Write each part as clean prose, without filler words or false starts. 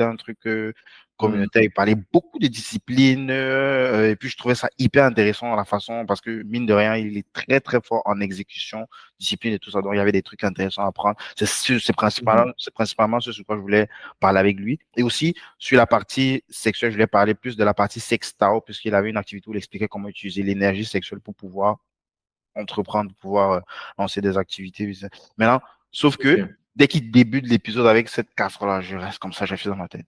c'était un truc communautaire. Il parlait beaucoup de disciplines et puis je trouvais ça hyper intéressant dans la façon parce que mine de rien, il est très très fort en exécution, discipline et tout ça. Donc il y avait des trucs intéressants à apprendre. C'est principalement ce sur quoi je voulais parler avec lui. Et aussi sur la partie sexuelle, je voulais parler plus de la partie sextao puisqu'il avait une activité où il expliquait comment utiliser l'énergie sexuelle pour pouvoir entreprendre, pour pouvoir lancer des activités. Maintenant, sauf que Ok. dès qu'il débute l'épisode avec cette casserole-là, je reste comme ça, j'ai fait dans ma tête.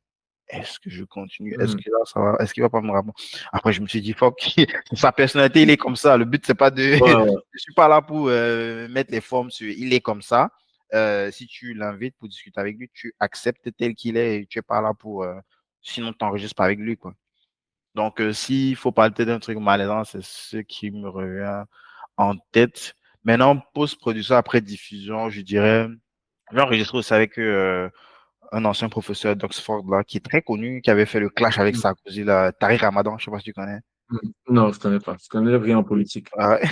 Est-ce que je continue? Est-ce Mhm. que là, ça va? Est-ce qu'il va pas me répondre? Après, je me suis dit, fuck, sa personnalité, il est comme ça. Le but, c'est pas de. Ouais, ouais. Je suis pas là pour mettre les formes sur. Il est comme ça. Si tu l'invites pour discuter avec lui, tu acceptes tel qu'il est et tu es pas là pour. Sinon, tu n'enregistres pas avec lui, quoi. Donc, s'il faut parler d'un truc malaisant, c'est ce qui me revient en tête. Maintenant, post-production après diffusion, je dirais, j'ai enregistré aussi avec un ancien professeur d'Oxford là, qui est très connu, qui avait fait le clash avec Mhm. Sarkozy, là, Tariq Ramadan, je sais pas si tu connais. Mhm. Non, je connais pas. Je connais rien en politique. Ah ouais.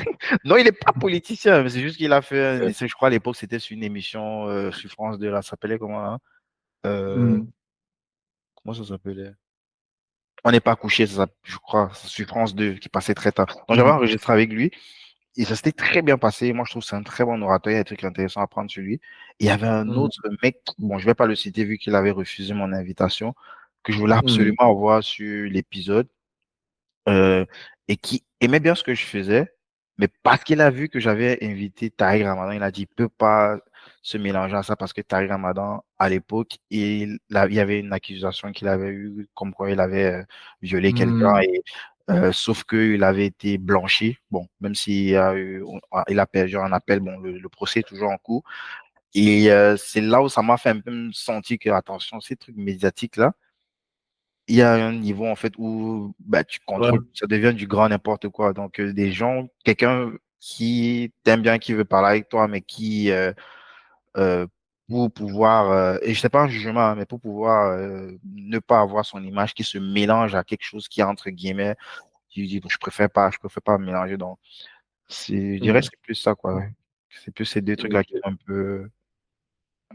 Non, il n'est pas politicien, mais c'est juste qu'il a fait, Ok. je crois à l'époque, c'était sur une émission sur France 2, là, ça s'appelait comment, hein? Euh, Mhm. comment ça s'appelait? On n'est pas couché, je crois, c'est sur France 2, qui passait très tard. Donc j'avais Mhm. enregistré avec lui. Et ça s'était très bien passé. Moi, je trouve que c'est un très bon orateur. Il y a des trucs intéressants à prendre sur lui. Et il y avait un Mhm. autre mec, bon, je vais pas le citer vu qu'il avait refusé mon invitation, que je voulais Mhm. absolument avoir sur l'épisode, euh, et qui aimait bien ce que je faisais. Mais parce qu'il a vu que j'avais invité Tariq Ramadan, il a dit, il peut pas se mélanger à ça parce que Tariq Ramadan, à l'époque, il y avait une accusation qu'il avait eue comme quoi il avait violé quelqu'un Mhm. sauf qu'il avait été blanchi. Bon, même il a perdu un appel, bon, le procès est toujours en cours. Et c'est là où ça m'a fait un peu me sentir que, attention, ces trucs médiatiques-là, il y a un niveau, en fait, où bah, tu Ouais. contrôles, ça devient du grand n'importe quoi. Donc, des gens, quelqu'un qui t'aime bien, qui veut parler avec toi, mais qui, euh, pour pouvoir, et je sais pas un jugement, hein, mais pour pouvoir ne pas avoir son image qui se mélange à quelque chose qui, entre guillemets, tu dis, je préfère pas me mélanger. Donc, je dirais que Mhm. c'est plus ça, quoi. Ouais. C'est plus ces deux trucs-là qui Ok. sont un peu,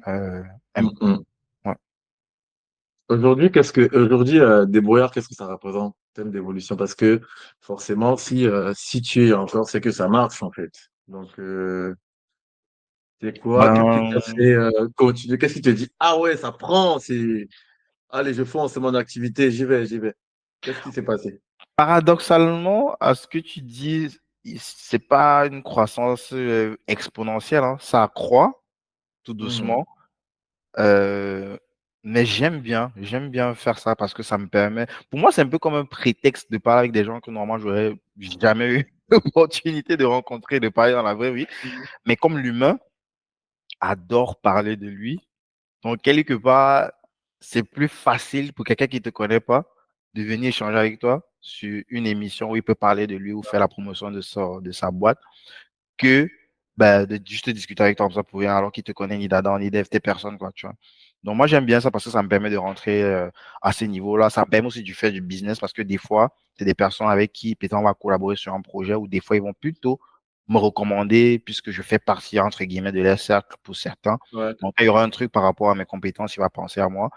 Mhm. ouais. Aujourd'hui, débrouillard, qu'est-ce que ça représente en termes d'évolution? Parce que forcément, si tu es encore, c'est que ça marche en fait. Donc, c'est quoi? Qu'est-ce qui t'a Ben, fait continuer? Qu'est-ce qui te dit, ah ouais, ça prend, allez, je fonce, c'est mon activité, j'y vais, j'y vais. Qu'est-ce qui s'est passé? paradoxalement, à ce que tu dis, c'est pas une croissance exponentielle, hein. Ça croît tout Mhm. doucement. Euh, mais j'aime bien faire ça parce que ça me permet. Pour moi, c'est un peu comme un prétexte de parler avec des gens que normalement j'aurais jamais eu l'opportunité de rencontrer, de parler dans la vraie vie. Mhm. Mais comme l'humain adore parler de lui, donc quelque part, c'est plus facile pour quelqu'un qui ne te connaît pas de venir échanger avec toi sur une émission où il peut parler de lui ou faire la promotion de sa boîte que bah, de juste discuter avec toi comme ça pour rien alors qu'il te connaît ni d'Adam ni d'Ève, t'es personne, quoi, tu vois. Donc moi j'aime bien ça parce que ça me permet de rentrer à ces niveaux-là. Ça me permet aussi de faire du business parce que des fois, c'est des personnes avec qui peut-être on va collaborer sur un projet ou des fois ils vont plutôt me recommander puisque je fais partie entre guillemets de leur cercle pour certains. Ouais. Donc quand il y aura un truc par rapport à mes compétences, il va penser à moi.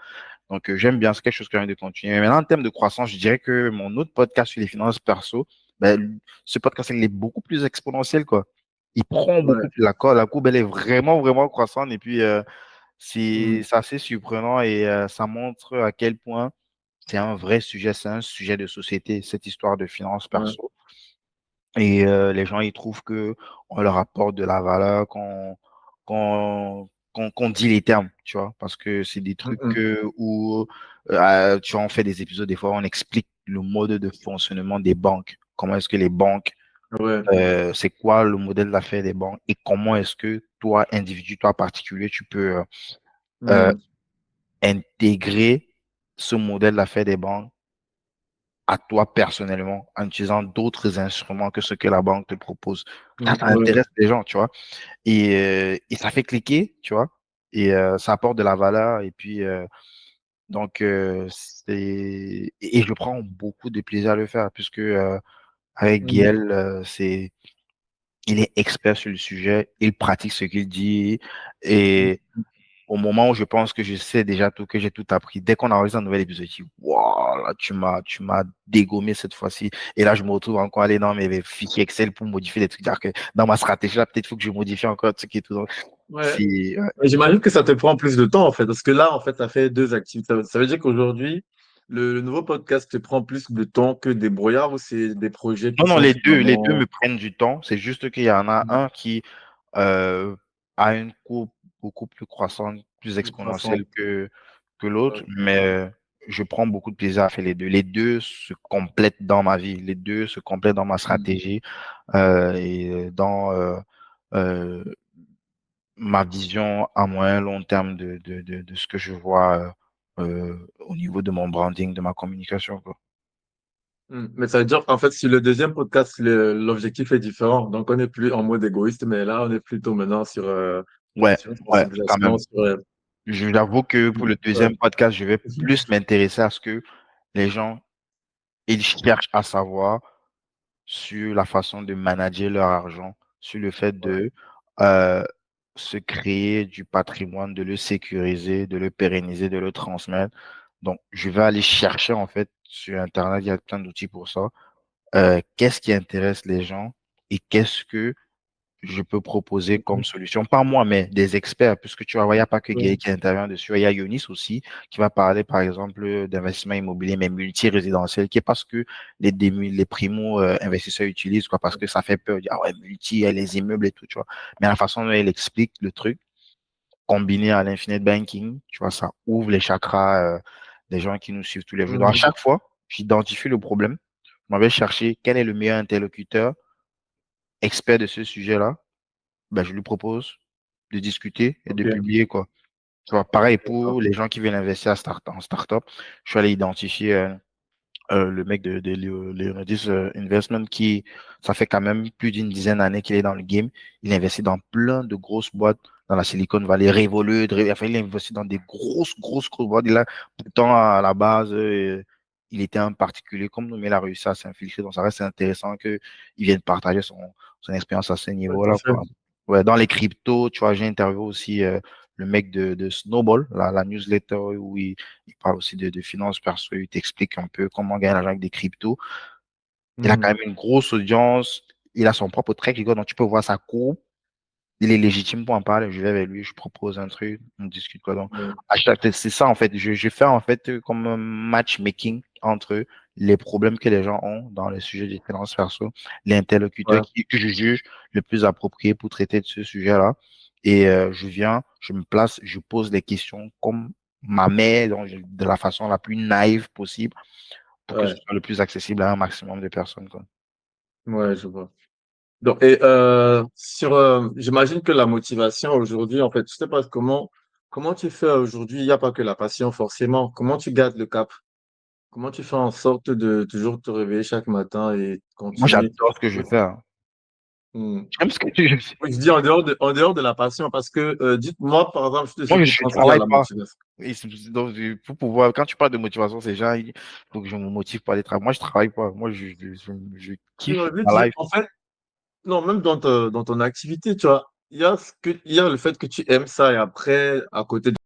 Donc j'aime bien, c'est quelque chose que j'ai envie de continuer. Mais maintenant en termes de croissance, je dirais que mon autre podcast sur les finances perso, ben, ce podcast il est beaucoup plus exponentiel, quoi. Il prend Ouais. beaucoup plus la courbe, elle est vraiment, vraiment croissante. Et puis, c'est Mhm. c'est assez surprenant et ça montre à quel point c'est un vrai sujet, c'est un sujet de société, cette histoire de finances Ouais. perso. Et les gens, ils trouvent que on leur apporte de la valeur, qu'on dit les termes, tu vois, parce que c'est des trucs Mhm. où, tu vois, on fait des épisodes, des fois, on explique le mode de fonctionnement des banques. Comment est-ce que les banques Ouais. c'est quoi le modèle d'affaires des banques et comment est-ce que toi, individu, toi particulier, tu peux euh, Mhm. intégrer ce modèle d'affaires des banques à toi personnellement en utilisant d'autres instruments que ce que la banque te propose. Ça Ouais. intéresse les gens, tu vois, et ça fait cliquer, tu vois, et ça apporte de la valeur et puis donc et je prends beaucoup de plaisir à le faire puisque avec Mhm. Guiel, il est expert sur le sujet, il pratique ce qu'il dit Mhm. et au moment où je pense que je sais déjà tout, que j'ai tout appris, dès qu'on enregistre un nouvel épisode, je dis, waouh, là, tu m'as dégommé cette fois-ci. Et là, je me retrouve encore à aller dans mes fichiers Excel pour modifier des trucs. C'est-à-dire que dans ma stratégie, là, peut-être il faut que je modifie encore ce qui est tout. Ouais. C'est, ouais. Mais j'imagine que ça te prend plus de temps, en fait, parce que là, en fait, tu as fait deux activités. Ça veut dire qu'aujourd'hui, le nouveau podcast te prend plus de temps que des brouillards ou c'est des projets Non, qui non, sont les deux me finalement prennent du temps. C'est juste qu'il y en a un qui euh, a une courbe beaucoup plus croissante, plus plus croissantes? exponentielle que l'autre, Ok. mais je prends beaucoup de plaisir à faire les deux. Les deux se complètent dans ma vie, les deux se complètent dans ma Mm. stratégie et dans euh, ma vision à moyen long terme de ce que je vois au niveau de mon branding, de ma communication, quoi. Mm. Mais ça veut dire qu'en fait, sur le deuxième podcast, l'objectif est différent. Donc, on n'est plus en mode égoïste, mais là, on est plutôt maintenant Ouais, sur une ouais, quand sensibilisation, même. sur... J'avoue que pour le Ouais. deuxième podcast, je vais plus m'intéresser à ce que les gens ils cherchent à savoir sur la façon de manager leur argent, sur le fait Ouais. de euh, se créer du patrimoine, de le sécuriser, de le pérenniser, de le transmettre. Donc, je vais aller chercher en fait sur Internet, il y a plein d'outils pour ça. Qu'est-ce qui intéresse les gens et qu'est-ce que je peux proposer comme solution, pas moi, mais des experts, puisque tu vas voir, il n'y a pas que Gay Ouais. qui intervient dessus, il y a Yonis aussi qui va parler, par exemple, d'investissement immobilier, mais multi-résidentiel, qui est parce que les primo-investisseurs utilisent, quoi, parce que ça fait peur, dire, ah ouais, multi, il y a les immeubles et tout, tu vois. Mais la façon dont il explique le truc, combiné à l'infinite banking, tu vois, ça ouvre les chakras des gens qui nous suivent tous les jours. Donc, à Mhm. chaque fois, j'identifie le problème, je m'en vais chercher quel est le meilleur interlocuteur expert de ce sujet-là, ben, je lui propose de discuter et de Ok. publier, quoi. Tu vois, pareil D'accord. pour les gens qui veulent investir en start-up, je suis allé identifier le mec de Leonardis Investment qui, ça fait quand même plus d'une dizaine d'années qu'il est dans le game. Il investit dans plein de grosses boîtes dans la Silicon Valley, Revolut, enfin, il investit dans des grosses boîtes. Il a, pourtant, à la base, il était un particulier comme nous, mais il a réussi à s'infiltrer. Donc, ça reste intéressant qu'il vienne partager son expérience à ce Ouais, tout à niveau-là, fait. quoi. Ouais, dans les cryptos, tu vois, j'ai interviewé aussi le mec de Snowball, la newsletter où il parle aussi de finances perso, il t'explique un peu comment gagner l'argent avec des cryptos. Il a quand Mhm. même une grosse audience, il a son propre track record, donc tu peux voir sa courbe. Il est légitime pour en parler. Je vais avec lui, je propose un truc, on discute quoi. Donc, Ouais. c'est ça en fait. Je fais en fait comme un matchmaking entre les problèmes que les gens ont dans le sujet des finances perso, l'interlocuteur Ouais. que je juge le plus approprié pour traiter de ce sujet-là. Et je viens, je me place, je pose les questions comme ma mère, donc, de la façon la plus naïve possible pour que ce Ouais. soit le plus accessible à un maximum de personnes, quoi. Ouais, je vois. Donc, j'imagine que la motivation aujourd'hui, en fait, je sais pas comment tu fais aujourd'hui. Il n'y a pas que la passion, forcément. Comment tu gardes le cap? Comment tu fais en sorte de toujours te réveiller chaque matin et Moi, continuer? j'adore ce que je fais, hein. Hmm. J'aime ce que je fais. Oui, je dis en dehors de la passion, parce que, dites-moi, par exemple, ce Moi, qui je ne pense lié à travaille la pas. motivation. Et donc, pour pouvoir, quand tu parles de motivation, c'est genre, il faut que je me motive pour aller travailler. Moi, je travaille pas. Moi, je kiffe Non, je veux ma dire, life. en fait, non, même dans ton activité, tu vois, il y a le fait que tu aimes ça et après, à côté